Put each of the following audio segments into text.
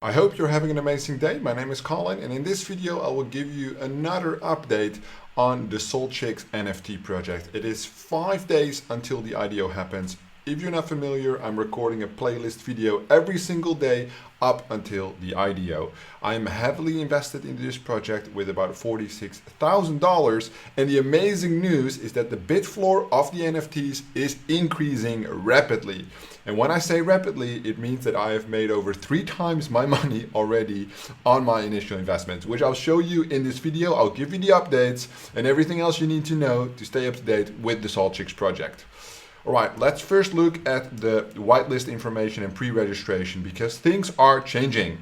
I hope you're having an amazing day. My name is Colin, and in this video I will give you another update on the SolChicks NFT project. It is 5 days until the IDO happens. If you're not familiar, I'm recording a playlist video every single day up until the IDO. I am heavily invested into this project with about $46,000, and the amazing news is that the bid floor of the NFTs is increasing rapidly. And when I say rapidly, it means that I have made over 3 times my money already on my initial investments, which I'll show you in this video. I'll give you the updates and everything else you need to know to stay up to date with the SolChicks project. All right, let's first look at the whitelist information and pre-registration because things are changing.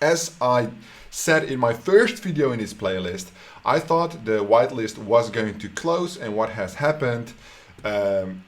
As I said in my first video in this playlist, I thought the whitelist was going to close, and what has happened,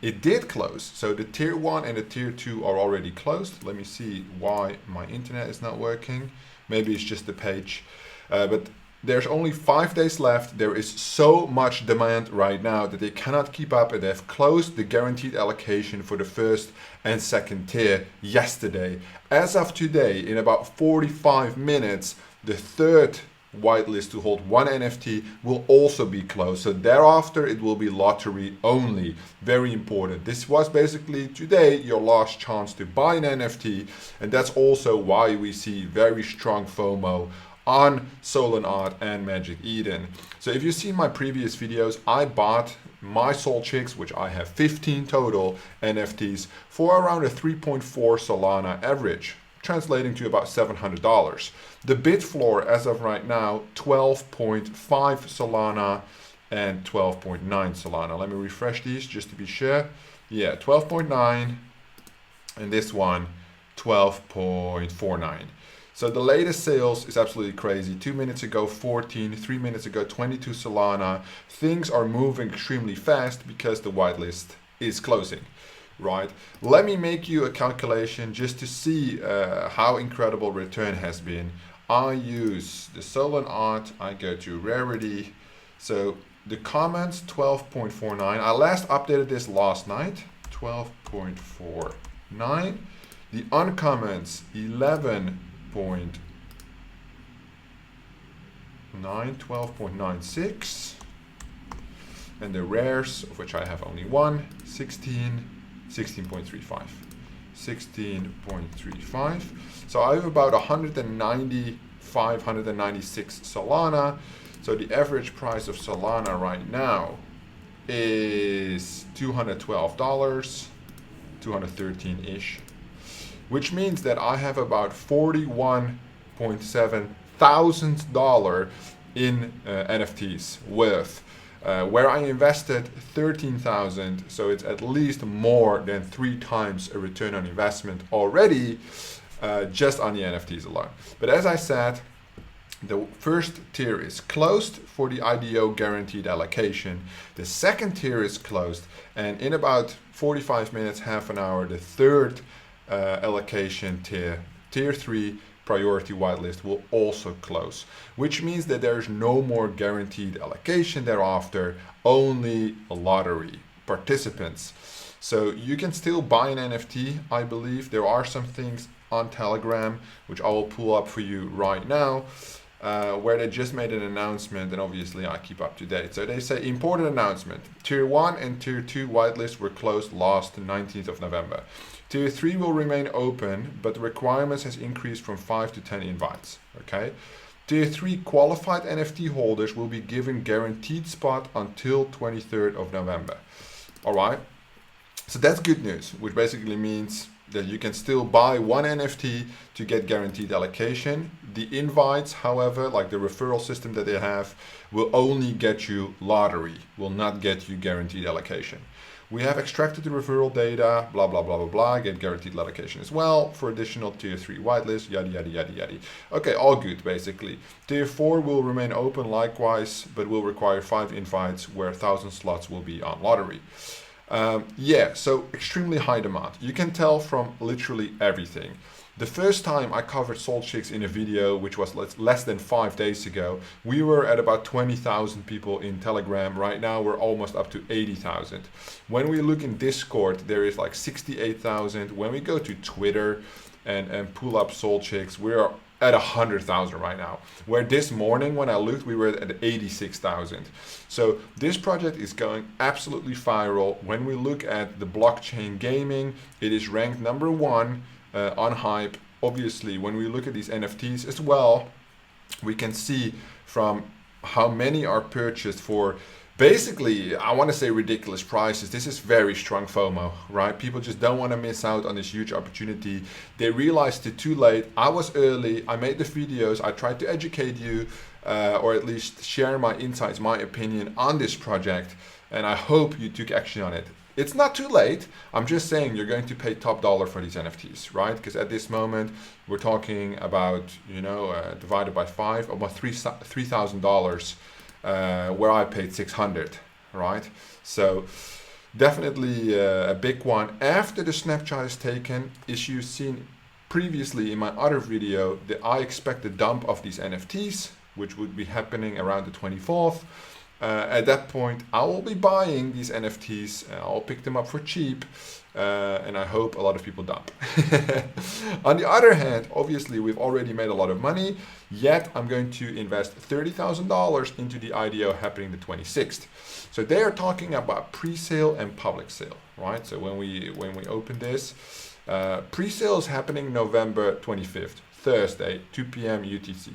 it did close. So the tier 1 and the tier 2 are already closed. Let me see why my internet is not working. Maybe it's just the page, but there's only 5 days left. There is so much demand right now that they cannot keep up, and they've closed the guaranteed allocation for the first and second tier yesterday. As of today, in about 45 minutes, the third whitelist to hold one NFT will also be closed. So thereafter it will be lottery only. Very important. This was basically today your last chance to buy an NFT, and that's also why we see very strong FOMO on Solana and Magic Eden. So if you've seen my previous videos, I bought my SolChicks, which I have 15 total NFTs, for around a 3.4 Solana average, translating to about $700. The bid floor as of right now, 12.5 Solana and 12.9 Solana. Let me refresh these just to be sure. Yeah, 12.9, and this one 12.49. So the latest sales is absolutely crazy. 2 minutes ago 14, 3 minutes ago 22 Solana. Things are moving extremely fast because the whitelist is closing, right? Let me make you a calculation just to see how incredible return has been. I use the Solana, I go to rarity. So the comments 12.49. I last updated this last night, 12.49. The uncomments 12.96, and the rares, of which I have only one, 16.35. So I have about 195, 196 Solana. So the average price of Solana right now is $212, 213-ish. Which means that I have about $41.7 thousand in NFTs worth, where I invested 13,000. So it's at least more than 3 times a return on investment already, just on the NFTs alone. But as I said, the first tier is closed for the IDO guaranteed allocation. The second tier is closed, and in about 45 minutes, half an hour, the third allocation tier 3 priority whitelist will also close, which means that there's no more guaranteed allocation thereafter, only a lottery participants. So you can still buy an NFT. I believe there are some things on Telegram which I will pull up for you right now, where they just made an announcement, and obviously I keep up to date. So they say, important announcement, tier 1 and tier 2 whitelists were closed last 19th of November. Tier 3 will remain open, but the requirements has increased from 5 to 10 invites. Okay. Tier 3 qualified NFT holders will be given guaranteed spot until 23rd of November. All right. So that's good news, which basically means that you can still buy one NFT to get guaranteed allocation. The invites, however, like the referral system that they have, will only get you lottery, will not get you guaranteed allocation. We have extracted the referral data, blah, blah, blah, blah, blah, get guaranteed allocation as well for additional tier 3 whitelist, yada, yada, yada, yada. Okay, all good, basically. Tier 4 will remain open likewise, but will require 5 invites where 1,000 slots will be on lottery. Yeah, so extremely high demand. You can tell from literally everything. The first time I covered SolChicks in a video, which was less than 5 days ago, we were at about 20,000 people in Telegram. Right now we're almost up to 80,000. When we look in Discord, there is like 68,000. When we go to Twitter, and pull up SolChicks, we're at 100,000 right now. Where this morning when I looked, we were at 86,000. So this project is going absolutely viral. When we look at the blockchain gaming, it is ranked number 1 on Hype. Obviously, when we look at these NFTs as well, we can see from how many are purchased for basically, I want to say ridiculous prices. This is very strong FOMO, right? People just don't want to miss out on this huge opportunity. They realized it too late. I was early. I made the videos. I tried to educate you, or at least share my insights, my opinion on this project. And I hope you took action on it. It's not too late. I'm just saying you're going to pay top dollar for these NFTs, right? Because at this moment, we're talking about, divided by 5, about $3,000. Where I paid 600, right? So definitely a big one. After the snapshot is taken, as you've seen previously in my other video, that I expect the dump of these NFTs, which would be happening around the 24th. At that point, I will be buying these NFTs. I'll pick them up for cheap. And I hope a lot of people dump. On the other hand, obviously, we've already made a lot of money, yet I'm going to invest $30,000 into the IDO happening the 26th. So they are talking about pre-sale and public sale, right? So when we open this, pre-sale is happening November 25th, Thursday, 2 p.m. UTC.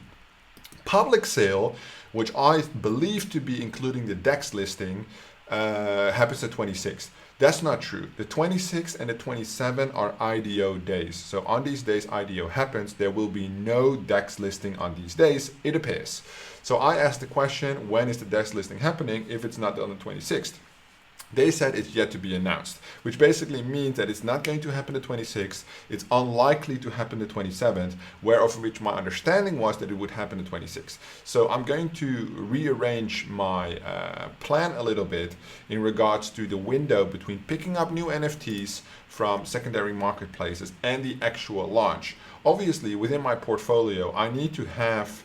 Public sale, which I believe to be including the DEX listing, happens the 26th. That's not true. The 26th and the 27th are IDO days. So on these days IDO happens, there will be no DEX listing on these days, it appears. So I asked the question, when is the DEX listing happening if it's not on the 26th? They said it's yet to be announced, which basically means that it's not going to happen the 26th. It's unlikely to happen the 27th, which my understanding was that it would happen the 26th. So I'm going to rearrange my plan a little bit in regards to the window between picking up new NFTs from secondary marketplaces and the actual launch. Obviously, within my portfolio, I need to have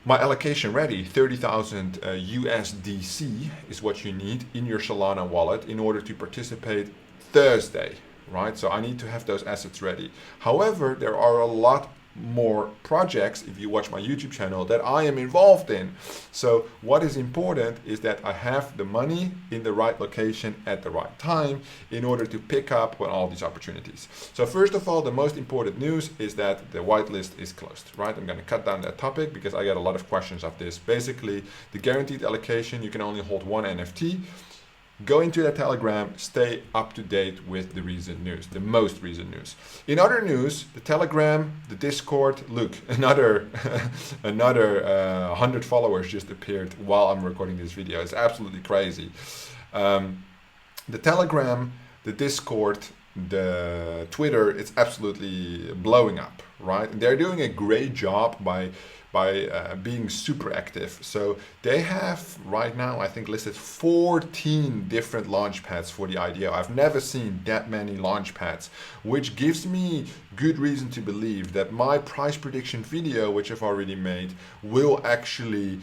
my allocation ready. 30,000 USDC is what you need in your Solana wallet in order to participate Thursday, right? So I need to have those assets ready. However, there are a lot more projects, if you watch my YouTube channel, that I am involved in. So what is important is that I have the money in the right location at the right time in order to pick up on all these opportunities. So first of all, the most important news is that the whitelist is closed, right? I'm going to cut down that topic because I get a lot of questions of this. Basically, the guaranteed allocation, you can only hold one NFT. Go into the Telegram, stay up to date with the recent news, the most recent news. In other news, the Telegram, the Discord, look, another 100 followers just appeared while I'm recording this video. It's absolutely crazy. The Telegram, the Discord, the Twitter, it's absolutely blowing up, right? And they're doing a great job by being super active. So they have right now, I think, listed 14 different launch pads for the IDO. I've never seen that many launch pads, which gives me good reason to believe that my price prediction video, which I've already made, will actually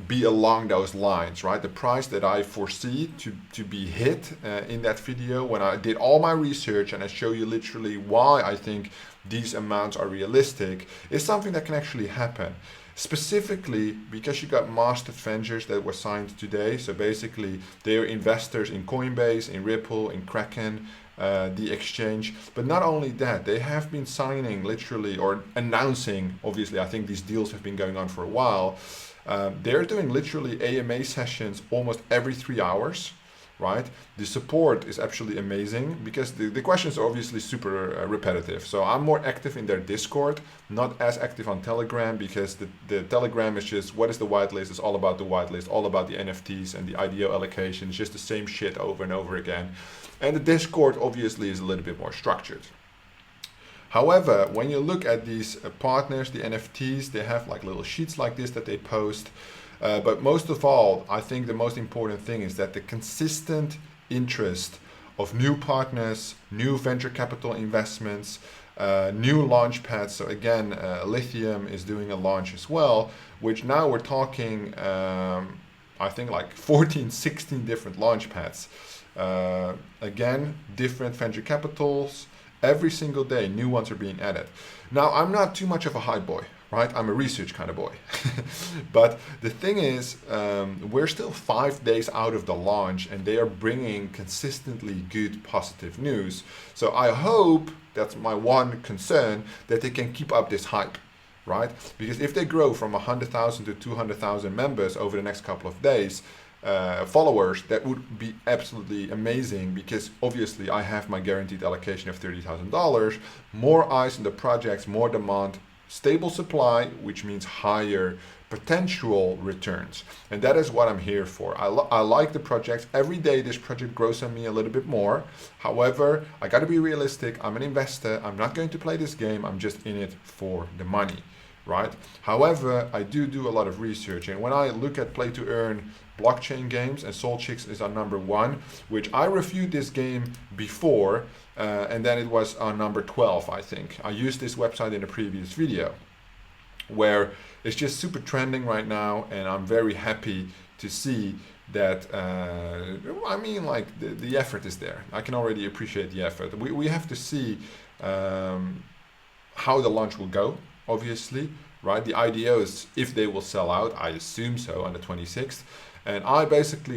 be along those lines, right? The price that I foresee to be hit in that video when I did all my research and I show you literally why I think these amounts are realistic is something that can actually happen. Specifically because you got master ventures that were signed today. So basically they are investors in Coinbase, in Ripple, in Kraken, the exchange. But not only that, they have been signing literally or announcing, obviously I think these deals have been going on for a while. They're doing literally AMA sessions almost every 3 hours, right? The support is actually amazing because the questions are obviously super repetitive. So I'm more active in their Discord, not as active on Telegram because the Telegram is just, what is the whitelist? It's all about the whitelist, all about the NFTs and the IDO allocation. It's just the same shit over and over again. And the Discord obviously is a little bit more structured. However, when you look at these partners, the NFTs, they have like little sheets like this that they post. But most of all, I think the most important thing is that the consistent interest of new partners, new venture capital investments, new launch pads. So again, Lithium is doing a launch as well, which now we're talking, I think like 14, 16 different launch pads. Again, different venture capitals, Every single day, new ones are being added. Now, I'm not too much of a hype boy, right? I'm a research kind of boy. But the thing is, we're still 5 days out of the launch and they are bringing consistently good positive news. So I hope, that's my one concern, that they can keep up this hype, right? Because if they grow from 100,000 to 200,000 members over the next couple of days, followers, that would be absolutely amazing, because obviously I have my guaranteed allocation of $30,000, more eyes on the projects, more demand, stable supply, which means higher potential returns. And that is what I'm here for. I like the project. Every day this project grows on me a little bit more. However, I got to be realistic. I'm an investor. I'm not going to play this game. I'm just in it for the money, right? However, I do a lot of research, and when I look at play to earn blockchain games, and SolChicks is on number 1, which I reviewed this game before, and then it was on number 12, I think. I used this website in a previous video, where it's just super trending right now, and I'm very happy to see that, I mean, like, the effort is there. I can already appreciate the effort. We have to see how the launch will go, obviously, right? The IDO is if they will sell out, I assume so, on the 26th. And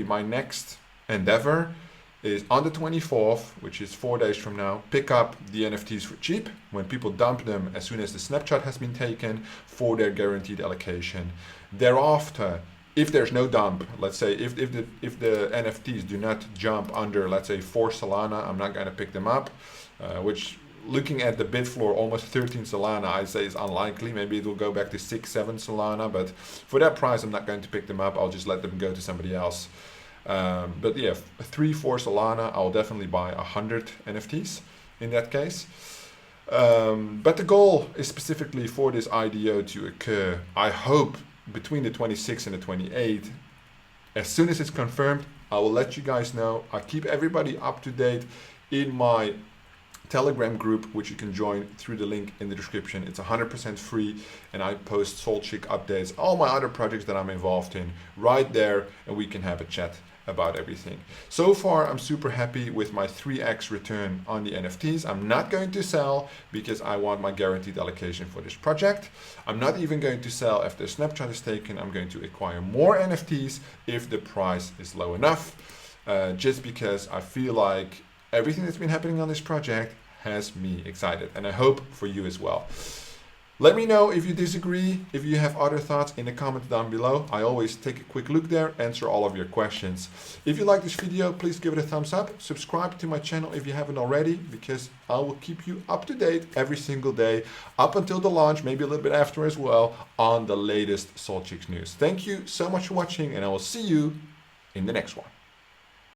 my next endeavor is on the 24th, which is 4 days from now, pick up the NFTs for cheap when people dump them as soon as the snapshot has been taken for their guaranteed allocation. Thereafter, if there's no dump, let's say if the NFTs do not jump under, let's say, 4 Solana, I'm not going to pick them up, which, looking at the bid floor, almost 13 Solana, I'd say is unlikely. Maybe it will go back to 6, 7 Solana, but for that price, I'm not going to pick them up. I'll just let them go to somebody else. But yeah, 3, 4 Solana, I'll definitely buy 100 NFTs in that case. But the goal is specifically for this IDO to occur, I hope, between the 26th and the 28th. As soon as it's confirmed, I will let you guys know. I keep everybody up to date in my Telegram group, which you can join through the link in the description. It's 100% free, and I post SolChick updates, all my other projects that I'm involved in right there, and we can have a chat about everything. So far, I'm super happy with my 3x return on the NFTs. I'm not going to sell because I want my guaranteed allocation for this project. I'm not even going to sell if the snapshot is taken. I'm going to acquire more NFTs if the price is low enough, just because I feel like everything that's been happening on this project has me excited, and I hope for you as well. Let me know if you disagree, if you have other thoughts in the comments down below. I always take a quick look there, answer all of your questions. If you like this video, please give it a thumbs up. Subscribe to my channel if you haven't already, because I will keep you up to date every single day, up until the launch, maybe a little bit after as well, on the latest SolChicks news. Thank you so much for watching, and I will see you in the next one.